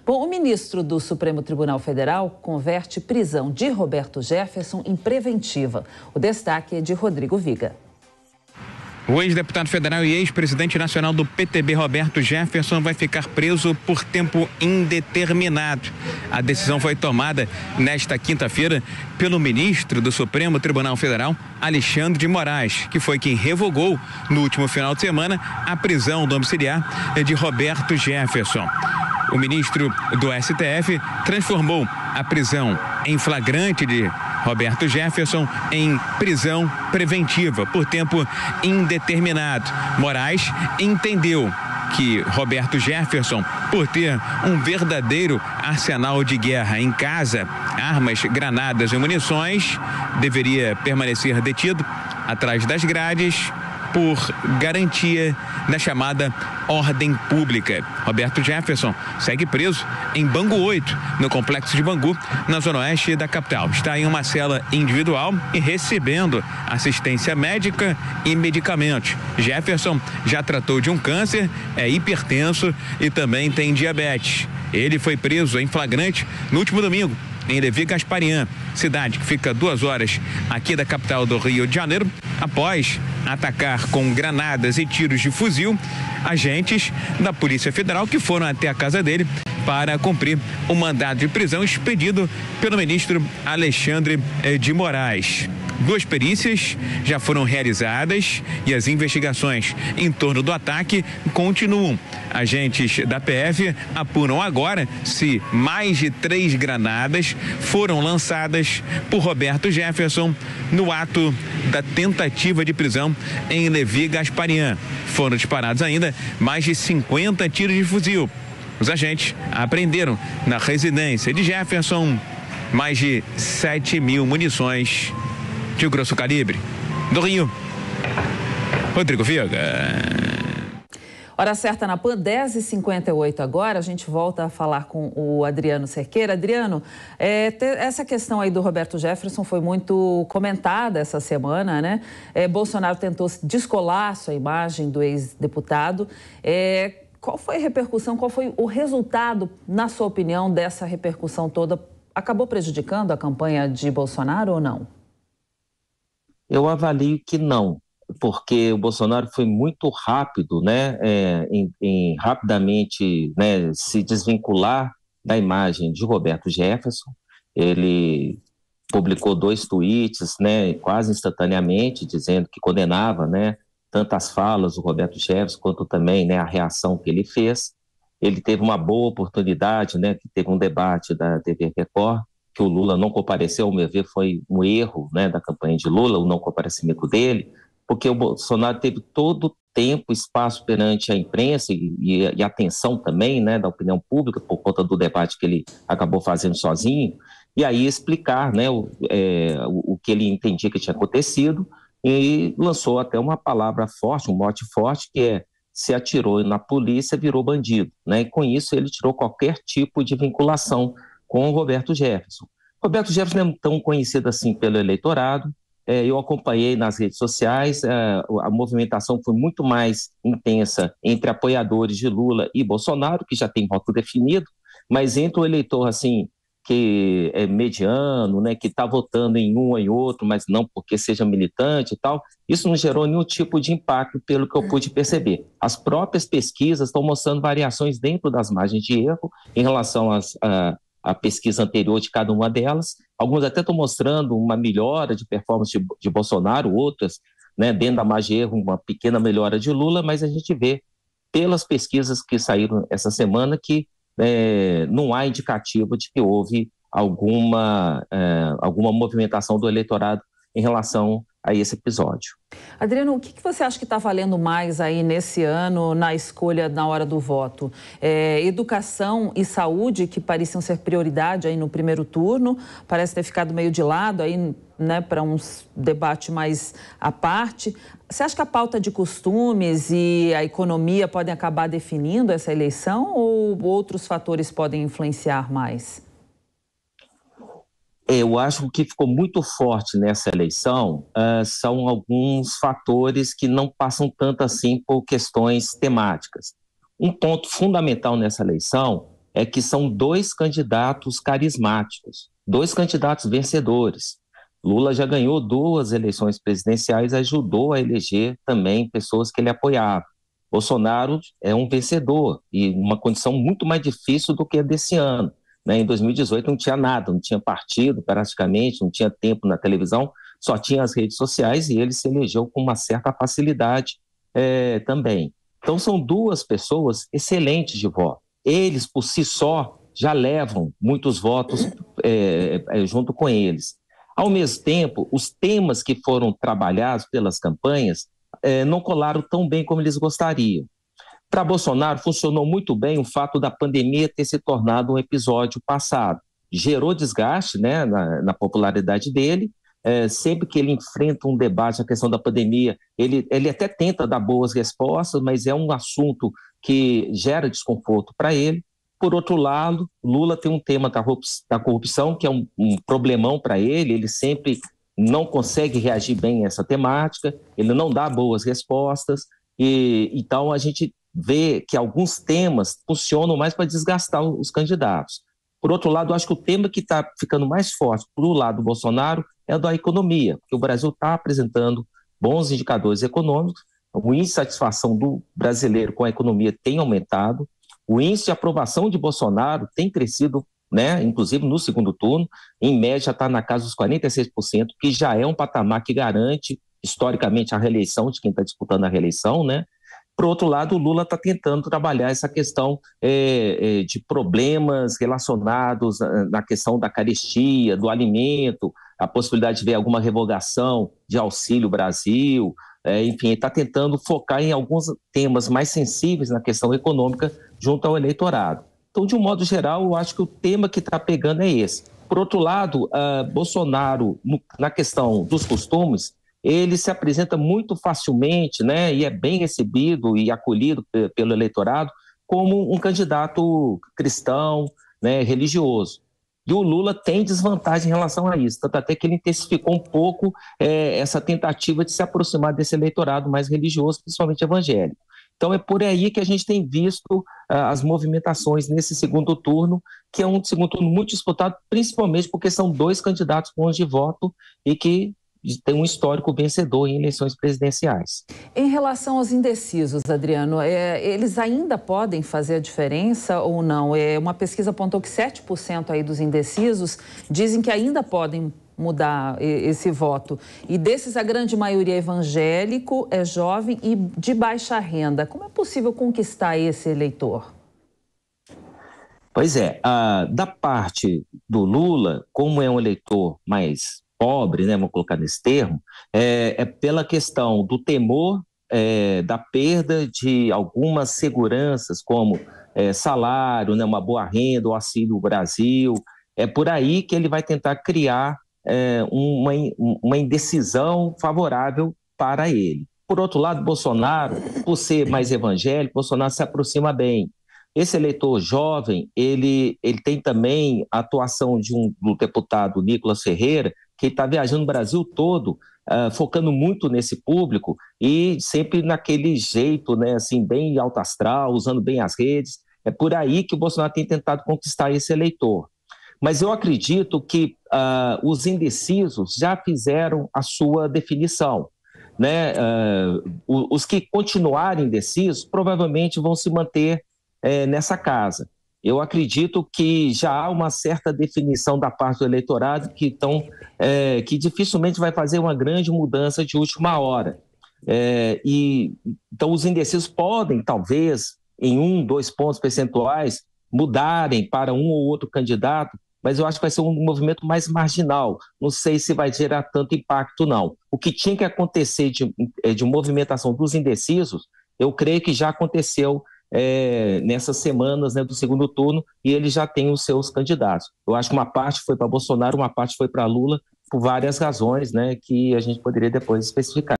Bom, o ministro do Supremo Tribunal Federal converte prisão de Roberto Jefferson em preventiva. O destaque é de Rodrigo Viga. O ex-deputado federal e ex-presidente nacional do PTB, Roberto Jefferson, vai ficar preso por tempo indeterminado. A decisão foi tomada nesta quinta-feira pelo ministro do Supremo Tribunal Federal, Alexandre de Moraes, que foi quem revogou no último final de semana a prisão domiciliar de Roberto Jefferson. O ministro do STF transformou a prisão em flagrante de Roberto Jefferson em prisão preventiva por tempo indeterminado. Moraes entendeu que Roberto Jefferson, por ter um verdadeiro arsenal de guerra em casa, armas, granadas e munições, deveria permanecer detido atrás das grades por garantia da chamada ordem pública. Roberto Jefferson segue preso em Bangu 8, no complexo de Bangu, na zona oeste da capital. Está em uma cela individual e recebendo assistência médica e medicamentos. Jefferson já tratou de um câncer, é hipertenso e também tem diabetes. Ele foi preso em flagrante no último domingo, em Levi Gasparian, cidade que fica 2 horas aqui da capital do Rio de Janeiro, após atacar com granadas e tiros de fuzil agentes da Polícia Federal que foram até a casa dele para cumprir o mandado de prisão expedido pelo ministro Alexandre de Moraes. 2 perícias já foram realizadas e as investigações em torno do ataque continuam. Agentes da PF apuram agora se mais de 3 granadas foram lançadas por Roberto Jefferson no ato da tentativa de prisão em Levi Gasparian. Foram disparados ainda mais de 50 tiros de fuzil. Os agentes apreenderam na residência de Jefferson mais de 7.000 munições de grosso calibre. Do Rio, Rodrigo Viga. Hora certa na PAN, 10h58 agora. A gente volta a falar com o Adriano Cerqueira. Adriano, essa questão aí do Roberto Jefferson foi muito comentada essa semana, né? Bolsonaro tentou descolar sua imagem do ex-deputado. Qual foi a repercussão, qual foi o resultado, na sua opinião, dessa repercussão toda? Acabou prejudicando a campanha de Bolsonaro ou não? Eu avalio que não, porque o Bolsonaro foi muito rápido, né, em rapidamente, né, se desvincular da imagem de Roberto Jefferson. Ele publicou 2 tweets, né, quase instantaneamente, dizendo que condenava, né, tanto as falas do Roberto Jefferson quanto também, né, a reação que ele fez. Ele teve uma boa oportunidade, né, que teve um debate da TV Record, que o Lula não compareceu, ao meu ver, foi um erro, né, da campanha de Lula, o não comparecimento dele, porque o Bolsonaro teve todo o tempo, espaço perante a imprensa e atenção também, né, da opinião pública, por conta do debate que ele acabou fazendo sozinho, e aí explicar, né, o que ele entendia que tinha acontecido, e lançou até uma palavra forte, um mote forte, que é: se atirou na polícia, virou bandido, né, e com isso ele tirou qualquer tipo de vinculação com o Roberto Jefferson. Roberto Jefferson não é tão conhecido assim pelo eleitorado. Eu acompanhei nas redes sociais, a movimentação foi muito mais intensa entre apoiadores de Lula e Bolsonaro, que já tem voto definido, mas entre o eleitor assim, que é mediano, né, que está votando em um ou em outro, mas não porque seja militante e tal, isso não gerou nenhum tipo de impacto, pelo que eu pude perceber. As próprias pesquisas estão mostrando variações dentro das margens de erro em relação a pesquisa anterior de cada uma delas. Alguns até estão mostrando uma melhora de performance de Bolsonaro, outras, né, dentro da margem de erro, uma pequena melhora de Lula, mas a gente vê pelas pesquisas que saíram essa semana que não há indicativo de que houve alguma movimentação do eleitorado em relação a esse episódio. Adriano, o que você acha que está valendo mais aí nesse ano na escolha na hora do voto? Educação e saúde, que pareciam ser prioridade aí no primeiro turno, parece ter ficado meio de lado aí, né, para um debate mais à parte. Você acha que a pauta de costumes e a economia podem acabar definindo essa eleição ou outros fatores podem influenciar mais? Eu acho que o que ficou muito forte nessa eleição são alguns fatores que não passam tanto assim por questões temáticas. Um ponto fundamental nessa eleição é que são dois candidatos carismáticos, dois candidatos vencedores. Lula já ganhou 2 eleições presidenciais, ajudou a eleger também pessoas que ele apoiava. Bolsonaro é um vencedor e uma condição muito mais difícil do que a desse ano. Em 2018 não tinha nada, não tinha partido praticamente, não tinha tempo na televisão, só tinha as redes sociais e ele se elegeu com uma certa facilidade também. Então são 2 pessoas excelentes de voto. Eles, por si só, já levam muitos votos junto com eles. Ao mesmo tempo, os temas que foram trabalhados pelas campanhas não colaram tão bem como eles gostariam. Para Bolsonaro, funcionou muito bem o fato da pandemia ter se tornado um episódio passado. Gerou desgaste, né, na popularidade dele. Sempre que ele enfrenta um debate, a questão da pandemia, ele até tenta dar boas respostas, mas é um assunto que gera desconforto para ele. Por outro lado, Lula tem um tema da corrupção, que é um problemão para ele sempre não consegue reagir bem a essa temática, ele não dá boas respostas, e então a gente vê que alguns temas funcionam mais para desgastar os candidatos. Por outro lado, eu acho que o tema que está ficando mais forte para o lado do Bolsonaro é o da economia, porque o Brasil está apresentando bons indicadores econômicos, o índice de satisfação do brasileiro com a economia tem aumentado, o índice de aprovação de Bolsonaro tem crescido, né, inclusive no segundo turno, em média está na casa dos 46%, que já é um patamar que garante historicamente a reeleição de quem está disputando a reeleição, né? Por outro lado, o Lula está tentando trabalhar essa questão de problemas relacionados na questão da carestia, do alimento, a possibilidade de ver alguma revogação de Auxílio Brasil, enfim, ele está tentando focar em alguns temas mais sensíveis na questão econômica junto ao eleitorado. Então, de um modo geral, eu acho que o tema que está pegando é esse. Por outro lado, Bolsonaro, na questão dos costumes, ele se apresenta muito facilmente, né, e é bem recebido e acolhido pelo eleitorado como um candidato cristão, né, religioso. E o Lula tem desvantagem em relação a isso, tanto até que ele intensificou um pouco essa tentativa de se aproximar desse eleitorado mais religioso, principalmente evangélico. Então é por aí que a gente tem visto as movimentações nesse segundo turno, que é um segundo turno muito disputado, principalmente porque são 2 candidatos bons de voto e que tem um histórico vencedor em eleições presidenciais. Em relação aos indecisos, Adriano, eles ainda podem fazer a diferença ou não? Uma pesquisa apontou que 7% aí dos indecisos dizem que ainda podem mudar esse voto. E desses, a grande maioria é evangélico, é jovem e de baixa renda. Como é possível conquistar esse eleitor? Pois é, da parte do Lula, como é um eleitor mais pobre, né, vamos colocar nesse termo, é pela questão do temor da perda de algumas seguranças, como salário, né, uma boa renda, o Auxílio Brasil. É por aí que ele vai tentar criar uma indecisão favorável para ele. Por outro lado, Bolsonaro, por ser mais evangélico, Bolsonaro se aproxima bem. Esse eleitor jovem, ele tem também a atuação do deputado Nicolas Ferreira, que está viajando o Brasil todo, focando muito nesse público e sempre naquele jeito, né, assim, bem alto astral, usando bem as redes. É por aí que o Bolsonaro tem tentado conquistar esse eleitor. Mas eu acredito que os indecisos já fizeram a sua definição, né? Os que continuarem indecisos provavelmente vão se manter nessa casa. Eu acredito que já há uma certa definição da parte do eleitorado que dificilmente vai fazer uma grande mudança de última hora. Então, os indecisos podem, talvez, em 1, 2 pontos percentuais, mudarem para um ou outro candidato, mas eu acho que vai ser um movimento mais marginal. Não sei se vai gerar tanto impacto, não. O que tinha que acontecer de movimentação dos indecisos, eu creio que já aconteceu nessas semanas, né, do segundo turno, e ele já tem os seus candidatos. Eu acho que uma parte foi para Bolsonaro, uma parte foi para Lula, por várias razões, né, que a gente poderia depois especificar.